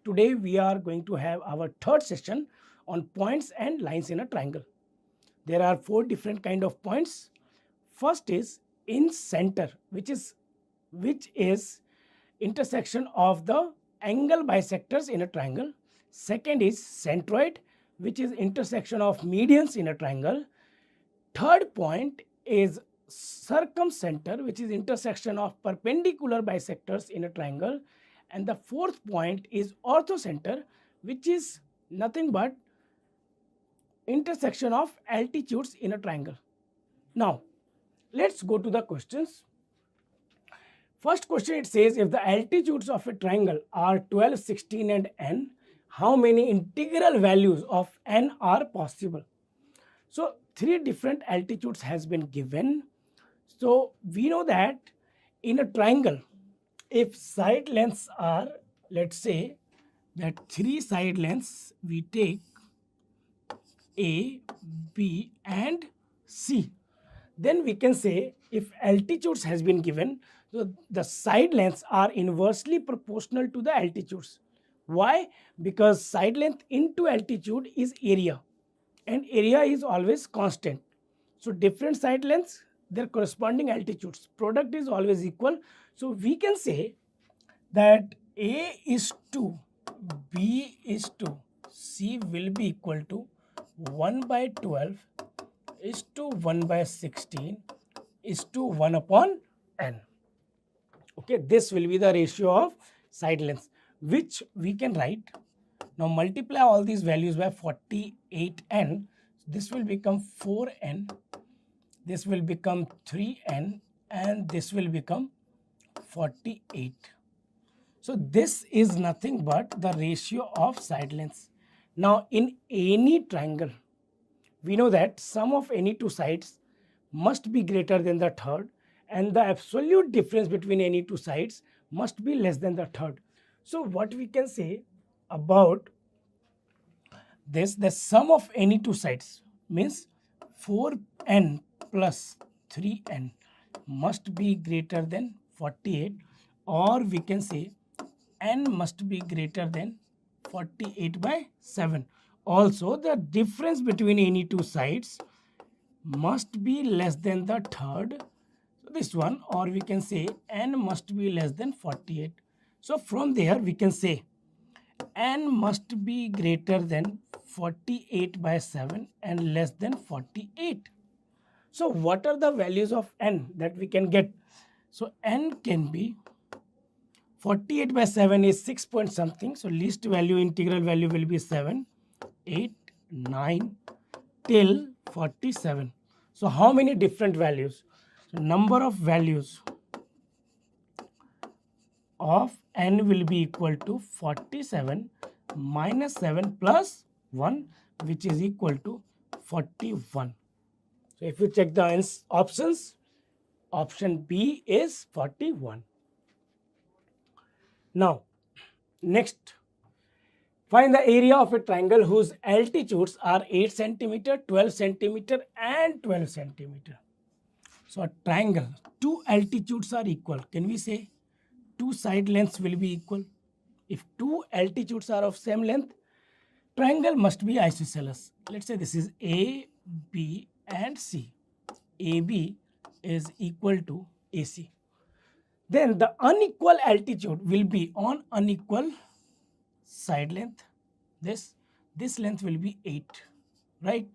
Today we are going to have our third session on points and lines in a triangle. There are four different kind of points. First is in center, which is intersection of the angle bisectors in a triangle. Second is centroid, which is intersection of medians in a triangle. Third point is circumcenter, which is intersection of perpendicular bisectors in a triangle. And the fourth point is orthocenter, which is nothing but intersection of altitudes in a triangle. Now, let's go to the questions. First question, it says if the altitudes of a triangle are 12, 16 and n, how many integral values of n are possible? So three different altitudes has been given. So we know that in a triangle, if side lengths are, let's say that three side lengths, we take A, B and C. Then we can say if altitudes has been given, so the side lengths are inversely proportional to the altitudes. Why? Because side length into altitude is area, and area is always constant. So different side lengths, their corresponding altitudes, product is always equal. So we can say that A is to B is to C will be equal to 1 by 12 is to 1 by 16 is to 1 upon n. Okay, this will be the ratio of side lengths, which we can write. Now multiply all these values by 48n. This will become 4n, this will become 3n, and this will become 48. So this is nothing but the ratio of side lengths. Now in any triangle, we know that sum of any two sides must be greater than the third, and the absolute difference between any two sides must be less than the third. So what we can say about this, the sum of any two sides means 4n plus 3n must be greater than 48, or we can say n must be greater than 48 by 7. Also, the difference between any two sides must be less than the third. So this one, or we can say n must be less than 48. So from there we can say n must be greater than 48 by 7 and less than 48. So what are the values of n that we can get? So n can be 48 by 7 is 6 point something. So least value, integral value will be 7, 8, 9 till 47. So how many different values? So number of values of n will be equal to 47 minus 7 plus 1, which is equal to 41. So if you check the options, option B is 41. Now, next, find the area of a triangle whose altitudes are 8 centimeter, 12 centimeter and 12 centimeter. So a triangle, two altitudes are equal. Can we say two side lengths will be equal? If two altitudes are of same length, triangle must be isosceles. Let's say this is A, B and C. AB is equal to AC. Then the unequal altitude will be on unequal side length. This length will be 8, right?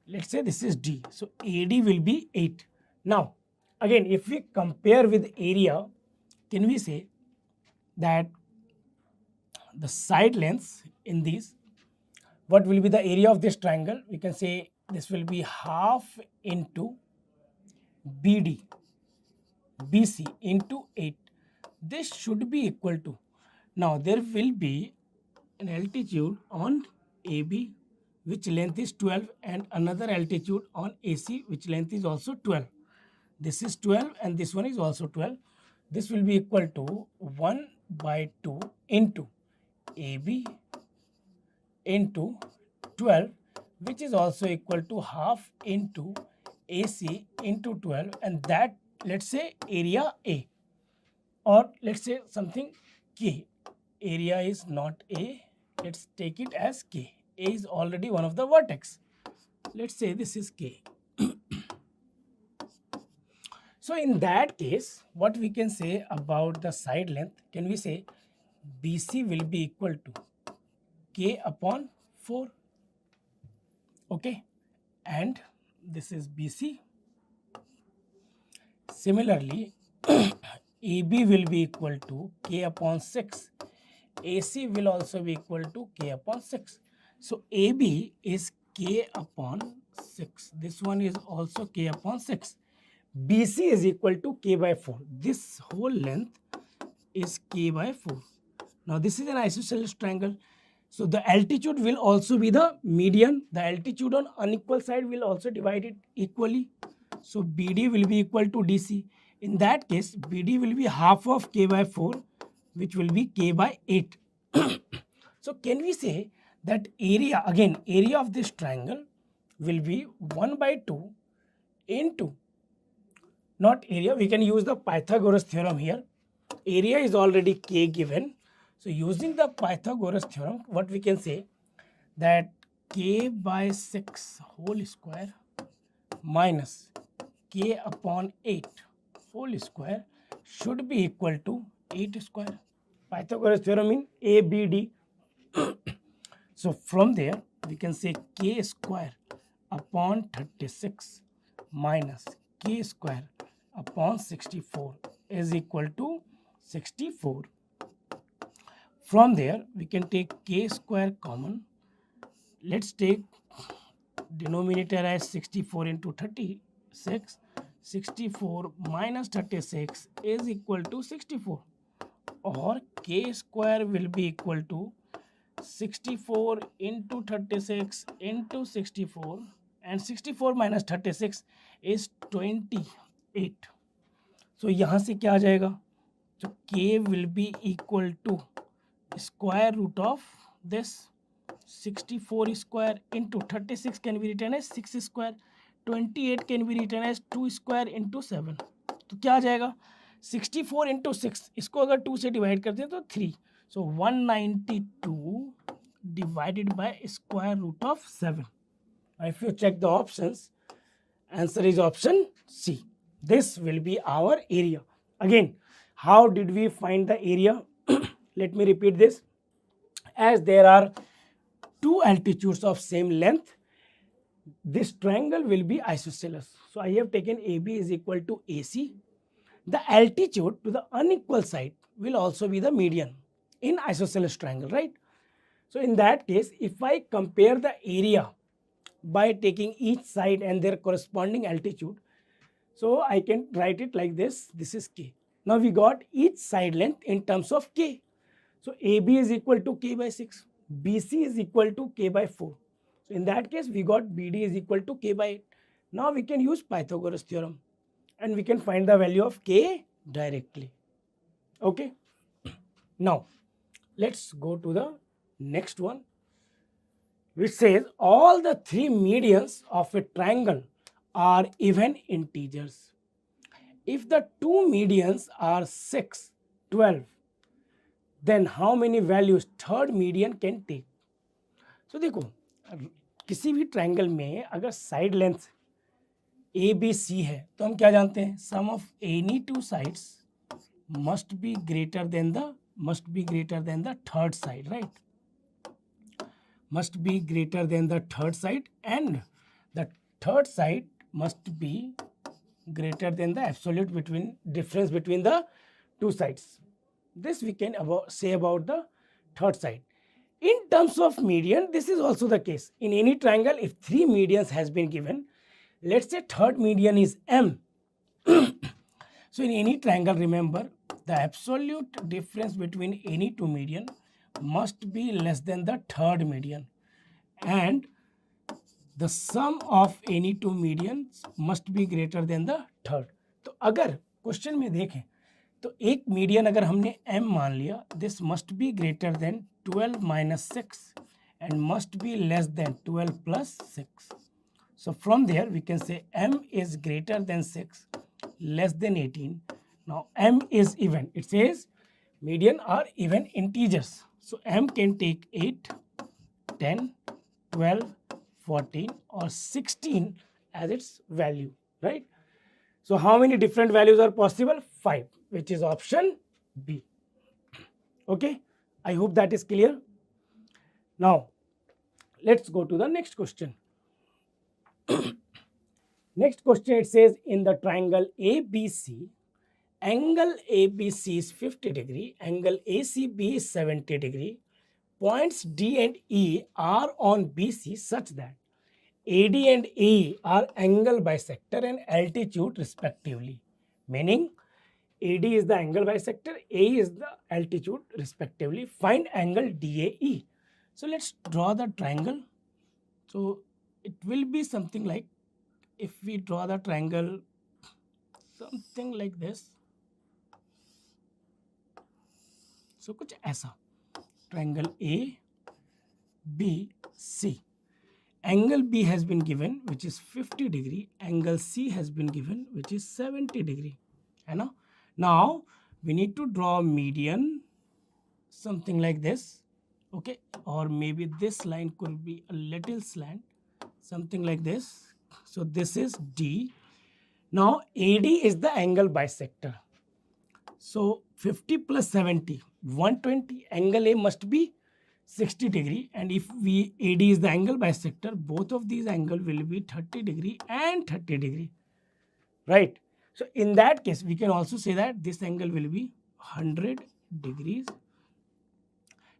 Let's say this is D. So AD will be 8. Now, again, if we compare with area, can we say that the side lengths in these, what will be the area of this triangle? We can say this will be half into BD. BC into 8. This should be equal to, now there will be an altitude on AB which length is 12 and another altitude on AC which length is also 12. This is 12 and this one is also 12. This will be equal to 1 by 2 into AB into 12, which is also equal to half into AC into 12, and that, let's say, area A, or let's say something K. area is not A, let's take it as K. A is already one of the vertex. Let's say this is K. So in that case, what we can say about the side length, can we say BC will be equal to K upon 4. Okay, and this is BC. Similarly, AB will be equal to K upon 6. AC will also be equal to K upon 6. So AB is K upon 6. This one is also K upon 6. BC is equal to K by 4. This whole length is K by 4. Now this is an isosceles triangle. So the altitude will also be the median. The altitude on unequal side will also divide it equally. So BD will be equal to DC. In that case, BD will be half of K by 4, which will be K by 8. So can we say that area, again, area of this triangle will be 1 by 2 into, not area, we can use the Pythagoras theorem here. Area is already K given. So using the Pythagoras theorem, what we can say that K by 6 whole square minus K upon 8 whole square should be equal to 8 square. Pythagoras theorem in ABD. So from there we can say K square upon 36 minus K square upon 64 is equal to 64. From there we can take K square common. Let's take denominator as 64 into 36. 64 minus 36 is equal to 64, or K square will be equal to 64 into 36 into 64, and 64 minus 36 is 28. So यहाँ से क्या आ जाएगा? So K will be equal to square root of this 64 square into 36 can be written as 6 square, 28 can be written as 2 square into 7. तो क्या आ जाएगा? 64 into 6, इसको अगर 2 से डिवाइड करते हैं तो 3. So 192 divided by square root of 7. If you check the options, answer is option C. This will be our area. Again, how did we find the area? Let me repeat this. As there are two altitudes of same length, this triangle will be isosceles. So I have taken AB is equal to AC. The altitude to the unequal side will also be the median in isosceles triangle, right? So in that case, if I compare the area by taking each side and their corresponding altitude, so I can write it like this. This is K. Now we got each side length in terms of K. So AB is equal to K by 6. BC is equal to K by 4. So in that case, we got BD is equal to K by 8. Now we can use Pythagoras theorem and we can find the value of K directly. Okay. Now let's go to the next one, which says all the three medians of a triangle are even integers. If the two medians are 6, 12, then how many values third median can take? So देखो, किसी भी triangle में अगर side length a b c है तो हम क्या जानते हैं? Sum of any two sides must be greater than the third side, right? Must be greater than the third side and the third side must be greater than the absolute difference between the two sides. This we can say about the third side. In terms of median, this is also the case. In any triangle, if three medians has been given, let's say third median is M. So in any triangle, remember, the absolute difference between any two median must be less than the third median, and the sum of any two medians must be greater than the third. तो अगर question में देखें तो एक median अगर हमने m मान लिया, this must be greater than 12 minus 6 and must be less than 12 plus 6. So from there we can say m is greater than 6, less than 18. Now m is even. It says Median are even integers. So m can take 8, 10, 12, 14 or 16 as its value, right? So how many different values are possible? 5, which is option B. Okay, I hope that is clear. Now, let's go to the next question. Next question, it says in the triangle ABC, angle ABC is 50 degree, angle ACB is 70 degree, points D and E are on BC such that AD and AE are angle bisector and altitude respectively. Meaning AD is the angle bisector, AE is the altitude respectively. Find angle DAE. So let's draw the triangle. So it will be something like, if we draw the triangle something like this, so कुछ ऐसा, triangle A, B, C. Angle B has been given which is 50 degree, angle C has been given which is 70 degree. है ना? Now we need to draw a median something like this, okay, or maybe this line could be a little slant, something like this. So this is D. Now AD is the angle bisector. So 50 plus 70, 120. Angle A must be 60 degree, and if we AD is the angle bisector, both of these angle will be 30 degree and 30 degree, right? So in that case, we can also say that this angle will be 100 degrees.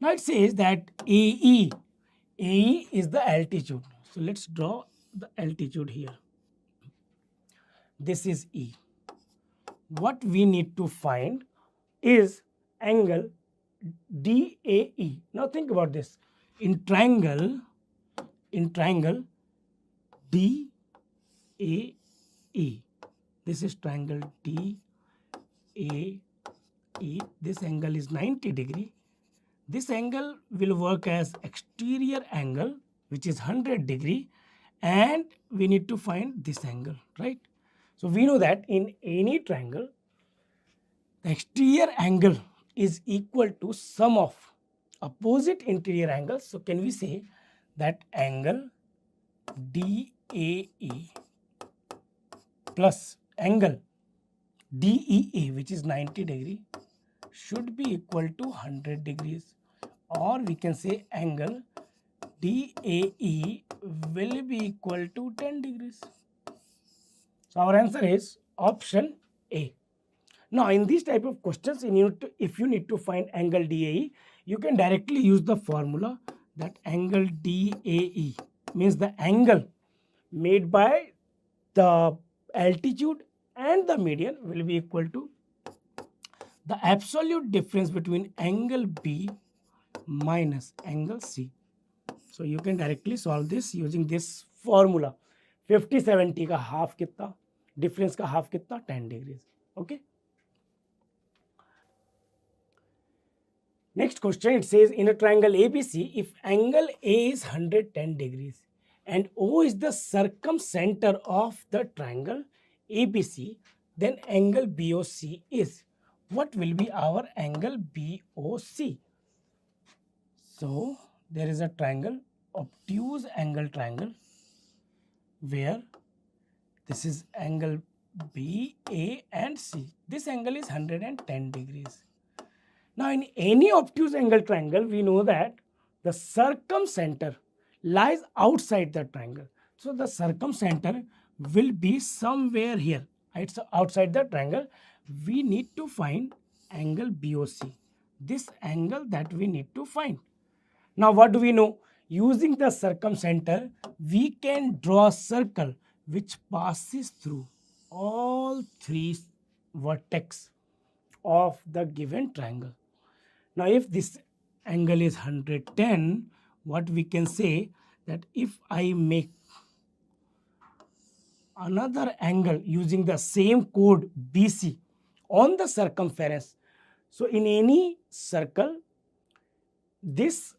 Now it says that AE is the altitude. So let's draw the altitude here. This is E. What we need to find is angle DAE. Now think about this. In triangle DAE, this is triangle DAE. This angle is 90 degree. This angle will work as exterior angle, which is 100 degree, and we need to find this angle, right? So we know that in any triangle, the exterior angle is equal to sum of opposite interior angles. So can we say that angle DAE plus angle DEA, which is 90 degree, should be equal to 100 degrees, or we can say angle DAE will be equal to 10 degrees. So our answer is option A. Now in these type of questions, if you need to find angle DAE, you can directly use the formula that angle DAE means the angle made by the altitude and the median will be equal to the absolute difference between angle B minus angle C. So you can directly solve this using this formula. 50-70 का half कितना, difference का half कितना, 10 degrees. Okay. Next question, it says in a triangle ABC, if angle A is 110 degrees and O is the circumcenter of the triangle ABC, then angle BOC is. What will be our angle BOC? So there is a triangle, obtuse angle triangle, where this is angle B, A and C. This angle is 110 degrees. Now in any obtuse angle triangle, we know that the circumcenter lies outside the triangle. So the circumcenter will be somewhere here. It's outside the triangle. We need to find angle BOC. This angle that we need to find. Now what do we know? Using the circumcenter, we can draw a circle which passes through all three vertex of the given triangle. Now if this angle is 110, what we can say that if I make another angle using the same code BC on the circumference, so in any circle, this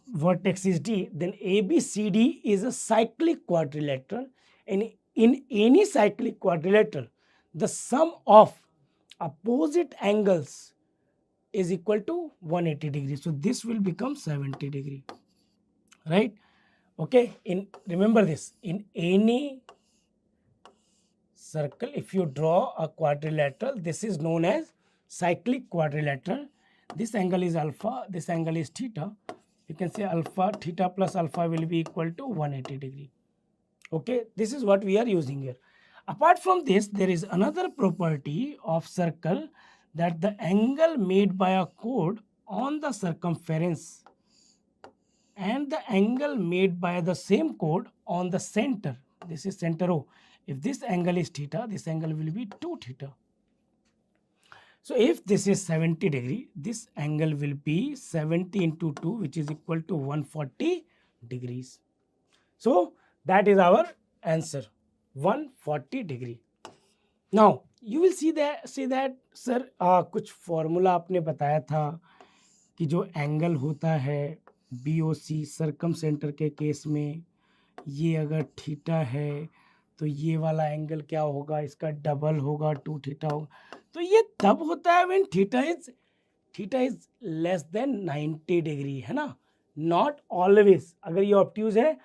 vertex is D, then ABCD is a cyclic quadrilateral, and in any cyclic quadrilateral, the sum of opposite angles is equal to 180 degree. So this will become 70 degree, right? Okay, remember this, in any circle, if you draw a quadrilateral, this is known as cyclic quadrilateral. This angle is alpha, this angle is theta. You can say alpha, theta plus alpha will be equal to 180 degree. Okay, this is what we are using here. Apart from this, there is another property of circle, that the angle made by a chord on the circumference and the angle made by the same chord on the center, this is center O. If this angle is theta, this angle will be 2 theta. So if this is 70 degree, this angle will be 70 into 2, which is equal to 140 degrees. So that is our answer, 140 degree. Now you will see that sir, कुछ formula आपने बताया था कि जो angle होता है BOC circum centre के case में, ये अगर थीटा है तो ये वाला एंगल क्या होगा, इसका डबल होगा, 2 थीटा होगा. तो ये तब होता है when theta is less than 90 degree, है ना, नॉट ऑलवेज. अगर ये ऑब्ट्यूज है,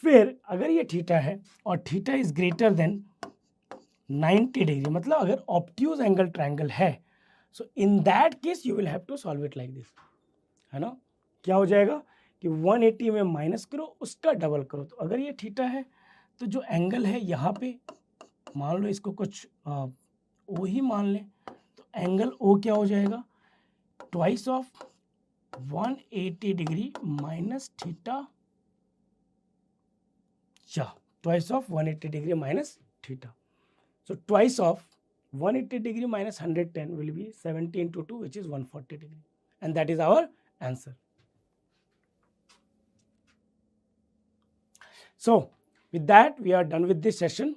फिर अगर ये थीटा है और theta is greater than 90 degree, मतलब अगर ऑब्ट्यूज एंगल ट्रायंगल है, so in that case you will have to solve it like this, है ना. क्या हो जाएगा कि 180 में माइनस करो, उसका डबल करो. तो अगर ये थीटा है तो जो एंगल है यहाँ पे, मान लो इसको कुछ ओ ही मान लें, तो एंगल ओ क्या हो जाएगा, twice of 180 degree minus theta, twice of 180 degree minus theta. So twice of 180 degree minus 110 will be 70 into 2, which is 140 degree. And that is our answer. So with that, we are done with this session.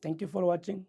Thank you for watching.